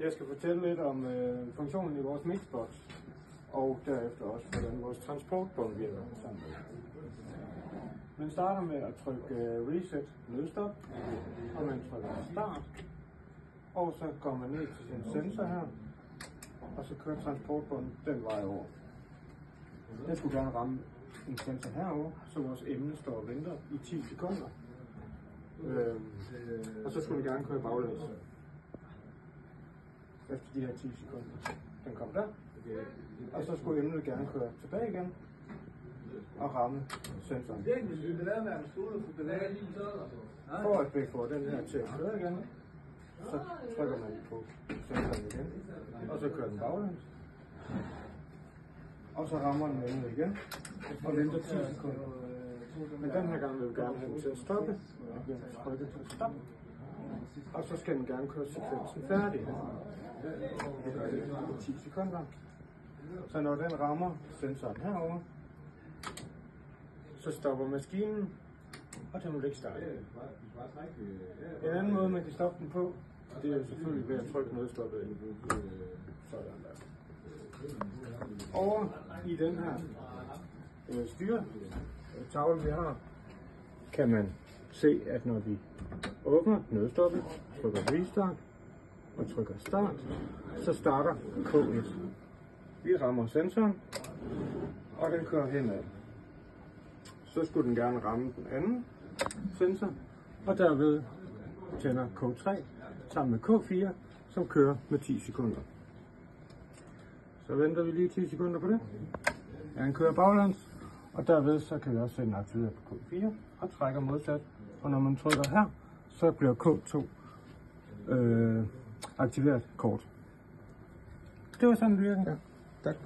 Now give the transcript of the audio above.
Jeg skal fortælle lidt om funktionen i vores mixbox, og derefter også, hvordan vores transportbånd virker sammen med. Man starter med at trykke reset nødstop, og man trykker start, og så går man ned til sin sensor her, og så kører transportbåndet den vej over. Den skulle gerne ramme en sensor herover, så vores emne står og venter i 10 sekunder. Og så skulle den gerne køre baglæns. Efter de her 10 sekunder. Den kom der. Og så skulle emnet gerne køre tilbage igen og ramme sensoren. For at vi får den her til at køre igen, så trykker man på sensoren igen, og så kører den baglæns. Og så rammer den emnet igen og venter 10 sekunder. Men den her gang vil vi gerne have den til at stoppe. Vi trykker til stop. Og så skal den gerne køre sekvensen færdig. Det gør det i 10 sekunder. Så når den rammer sensoren herover, så stopper maskinen, og den vil ikke starte. En anden måde, man kan stoppe den på, det er jo selvfølgelig ved at trykke nødstoppet ind. Sådan der. Over i den her styretavle, vi har, kan man se, at når vi åbner nødstoppet, trykker restart og trykker start, så starter K1. Vi rammer sensoren, og den kører henad. Så skulle den gerne ramme den anden sensor, og derved tænder K3 sammen med K4, som kører med 10 sekunder. Så venter vi lige 10 sekunder på det. Den kører baglæns, og derved så kan vi også sætte den aktiveret på K4 og trækker modsat. Og når man trykker her, så bliver K2 aktiveret kort. Det var sådan det virker. Ja, tak.